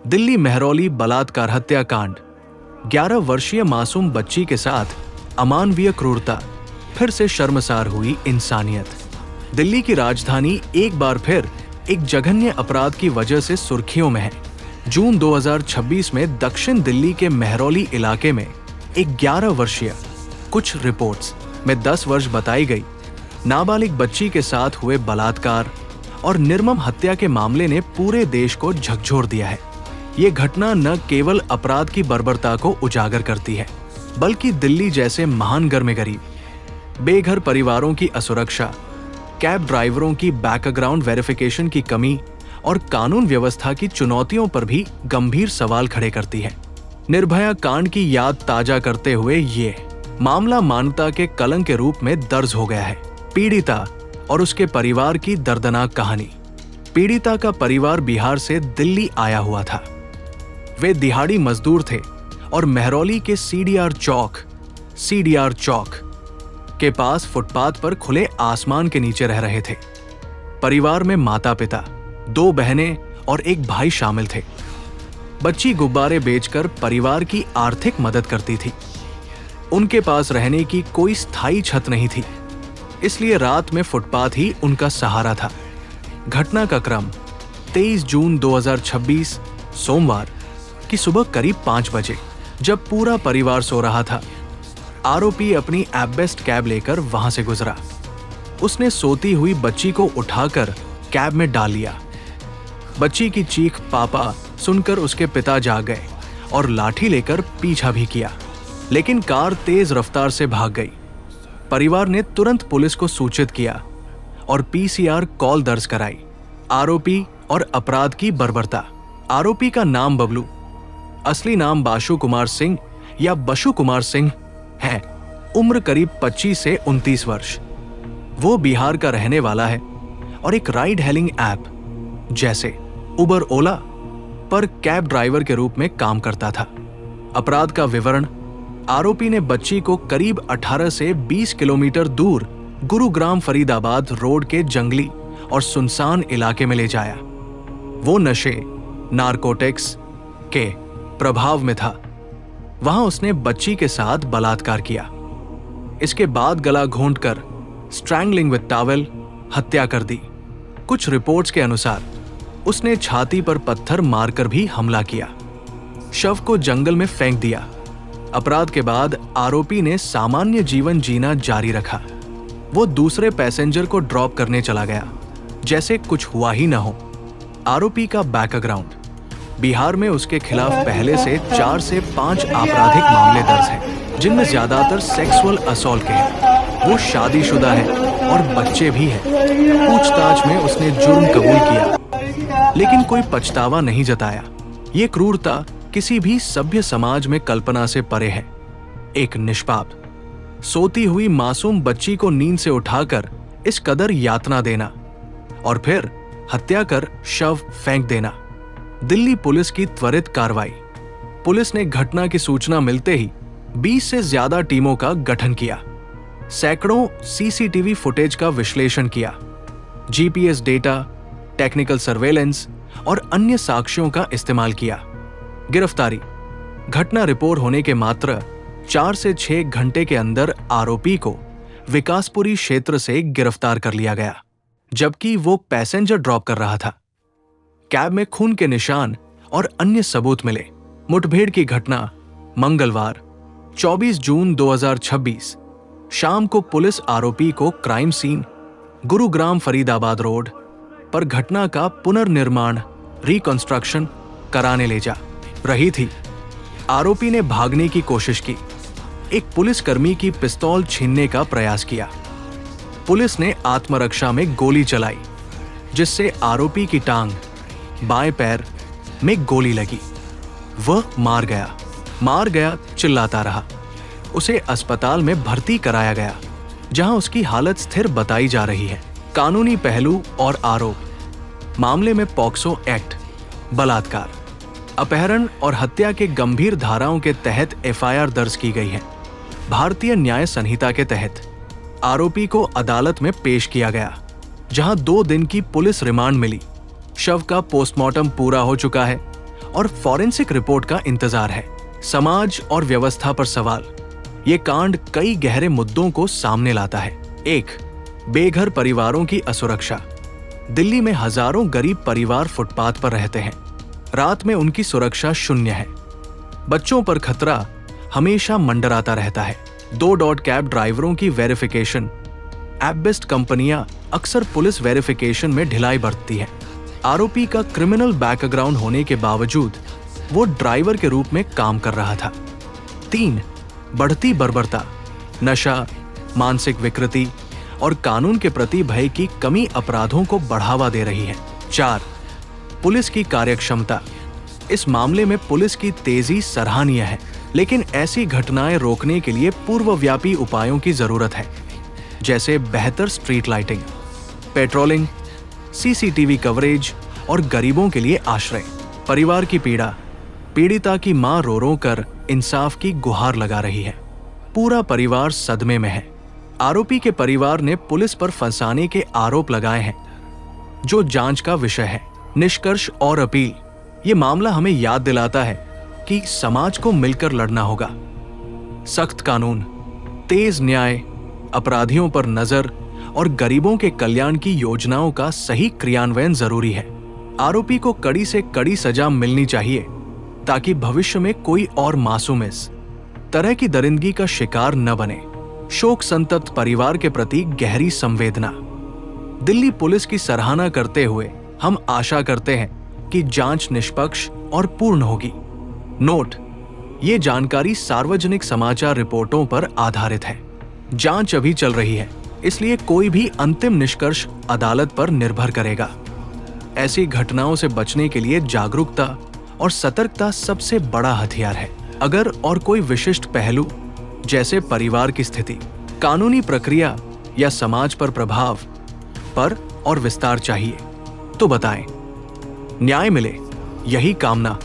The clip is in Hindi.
दिल्ली मेहरौली बलात्कार हत्याकांड। 11 वर्षीय मासूम बच्ची के साथ अमानवीय क्रूरता, फिर से शर्मसार हुई इंसानियत। दिल्ली की राजधानी एक बार फिर एक जघन्य अपराध की वजह से सुर्खियों में है। जून 2026 में दक्षिण दिल्ली के मेहरौली इलाके में एक 11 वर्षीय, कुछ रिपोर्ट्स में 10 वर्ष बताई गई, नाबालिग बच्ची के साथ हुए बलात्कार और निर्मम हत्या के मामले ने पूरे देश को झकझोर दिया है। ये घटना न केवल अपराध की बर्बरता को उजागर करती है, बल्कि दिल्ली जैसे महान घर में गरीब, बेघर परिवारों की असुरक्षा, कैब ड्राइवरों की बैकग्राउंड वेरिफिकेशन की कमी और कानून व्यवस्था की चुनौतियों पर भी गंभीर सवाल खड़े करती है। निर्भया कांड की याद ताजा करते हुए ये मामला मानवता के कलंक के रूप में दर्ज हो गया है। पीड़िता और उसके परिवार की दर्दनाक कहानी। पीड़िता का परिवार बिहार से दिल्ली आया हुआ था। वे दिहाड़ी मजदूर थे और मेहरौली के सीडीआर चौक के पास फुटपाथ पर खुले आसमान के नीचे रह रहे थे। परिवार में माता-पिता, 2 बहनें और एक भाई शामिल थे। बच्ची गुब्बारे बेचकर परिवार की आर्थिक मदद करती थी। उनके पास रहने की कोई स्थायी छत नहीं थी, इसलिए रात में फुटपाथ ही उनका सहारा था। घटना का क्रम 23 जून 2026 सोमवार की सुबह करीब 5 बजे, जब पूरा परिवार सो रहा था, आरोपी अपनी एपबेस्ट कैब लेकर वहां से गुजरा। उसने सोती हुई बच्ची को उठाकर कैब में डाल लिया। बच्ची की चीख पापा सुनकर उसके पिता जाग गए और लाठी लेकर पीछा भी किया, लेकिन कार तेज रफ्तार से भाग गई। परिवार ने तुरंत पुलिस को सूचित किया और पीसीआर कॉल दर्ज कराई। आरोपी और अपराध की बर्बरता। आरोपी का नाम बबलू, असली नाम बाशु कुमार सिंह या बशु कुमार सिंह है। उम्र करीब 25 से 29 वर्ष। वो बिहार का रहने वाला है और एक राइड हेलिंग ऐप जैसे उबर ओला पर कैब ड्राइवर के रूप में काम करता था। अपराध का विवरण। आरोपी ने बच्ची को करीब 18 से 20 किलोमीटर दूर गुरुग्राम फरीदाबाद रोड के जंगली और सुनसान इलाके में ले जाया। वो नशे, नारकोटिक्स के प्रभाव में था। वहां उसने बच्ची के साथ बलात्कार किया। इसके बाद गला घोंटकर स्ट्रैंगलिंग विद टॉवेल हत्या कर दी। कुछ रिपोर्ट्स के अनुसार उसने छाती पर पत्थर मारकर भी हमला किया। शव को जंगल में फेंक दिया। अपराध के बाद आरोपी ने सामान्य जीवन जीना जारी रखा। वो दूसरे पैसेंजर को ड्रॉप करने चला गया, जैसे कुछ हुआ ही न हो। आरोपी का बैकग्राउंड। बिहार में उसके खिलाफ पहले से 4 से 5 आपराधिक मामले दर्ज हैं, जिनमें ज्यादातर सेक्सुअल असॉल्ट के हैं। वो शादीशुदा है और बच्चे भी हैं। पूछताछ में उसने जुर्म कबूल किया, लेकिन कोई पछतावा नहीं जताया। ये क्रूरता किसी भी सभ्य समाज में कल्पना से परे है। एक निष्पाप, सोती हुई मासूम बच्ची को नींद से उठाकर इस कदर यातना देना और फिर हत्या कर शव फेंक देना। दिल्ली पुलिस की त्वरित कार्रवाई। पुलिस ने घटना की सूचना मिलते ही 20 से ज्यादा टीमों का गठन किया। सैकड़ों सीसीटीवी फुटेज का विश्लेषण किया। जीपीएस डेटा, टेक्निकल सर्वेलेंस और अन्य साक्ष्यों का इस्तेमाल किया। गिरफ्तारी। घटना रिपोर्ट होने के मात्र 4 से 6 घंटे के अंदर आरोपी को विकासपुरी क्षेत्र से गिरफ्तार कर लिया गया, जबकि वो पैसेंजर ड्रॉप कर रहा था। कैब में खून के निशान और अन्य सबूत मिले। मुठभेड़ की घटना मंगलवार 24 जून 2026 शाम को पुलिस आरोपी को crime scene Gurugram Faridabad road पर घटना का पुनर्निर्माण रिकंस्ट्रक्शन कराने ले जा रही थी। आरोपी ने भागने की कोशिश की। एक पुलिसकर्मी की पिस्तौल छीनने का प्रयास किया। पुलिस ने आत्मरक्षा में गोली चलाई, जिससे आरोपी की टांग, बाएं पैर में गोली लगी। वह मार गया चिल्लाता रहा। उसे अस्पताल में भर्ती कराया गया, जहां उसकी हालत स्थिर बताई जा रही है। कानूनी पहलू और आरोप। मामले में पॉक्सो एक्ट, बलात्कार, अपहरण और हत्या के गंभीर धाराओं के तहत एफआईआर दर्ज की गई है। भारतीय न्याय संहिता के तहत आरोपी को अदालत में पेश किया गया, जहां 2 दिन की पुलिस रिमांड मिली। शव का पोस्टमार्टम पूरा हो चुका है और फॉरेंसिक रिपोर्ट का इंतजार है। समाज और व्यवस्था पर सवाल। ये कांड कई गहरे मुद्दों को सामने लाता है। 1. बेघर परिवारों की असुरक्षा। दिल्ली में हजारों गरीब परिवार फुटपाथ पर रहते हैं। रात में उनकी सुरक्षा शून्य है। बच्चों पर खतरा हमेशा मंडराता रहता है। 2 डॉट कैब ड्राइवरों की वेरिफिकेशन। ऐप बेस्ड कंपनियां अक्सर पुलिस वेरिफिकेशन में ढिलाई बरतती है। आरोपी का क्रिमिनल बैकग्राउंड होने के बावजूद वो ड्राइवर के रूप में काम कर रहा था। 3. बढ़ती बर्बरता। नशा, मानसिक विकृति और कानून के प्रति भय की कमी अपराधों को बढ़ावा दे रही है। 4. पुलिस की कार्यक्षमता। इस मामले में पुलिस की तेजी सराहनीय है, लेकिन ऐसी घटनाएं रोकने के लिए पूर्वव्यापी उपायों की जरूरत है, जैसे बेहतर street lighting, patrolling, CCTV coverage और गरीबों के लिए आश्रय। परिवार की पीड़ा। पीड़िता की मां रो रो कर इंसाफ की गुहार लगा रही है। पूरा परिवार सदमे में है। आरोपी के परिवार ने पुलिस पर फंसाने के आरोप लगाए हैं, जो जांच का विषय है। निष्कर्ष और अपील। ये मामला हमें याद दिलाता है कि समाज को मिलकर लड़ना होगा। सख्त कानून, तेज न्याय, अपराधियों पर नजर और गरीबों के कल्याण की योजनाओं का सही क्रियान्वयन जरूरी है। आरोपी को कड़ी से कड़ी सजा मिलनी चाहिए, ताकि भविष्य में कोई और मासूम इस तरह की दरिंदगी का शिकार न बने। शोक संतप्त परिवार के प्रति गहरी संवेदना। दिल्ली पुलिस की सराहना करते हुए हम आशा करते हैं कि जांच निष्पक्ष और पूर्ण होगी। नोट: ये जानकारी सार्वजनिक समाचार रिपोर्टों पर आधारित है। जांच अभी चल रही है, इसलिए कोई भी अंतिम निष्कर्ष अदालत पर निर्भर करेगा। ऐसी घटनाओं से बचने के लिए जागरूकता और सतर्कता सबसे बड़ा हथियार है। अगर और कोई विशिष्ट पहलू, जैसे परिवार की स्थिति, कानूनी प्रक्रिया या समाज पर प्रभाव पर और विस्तार चाहिए, तो बताएं। न्याय मिले, यही कामना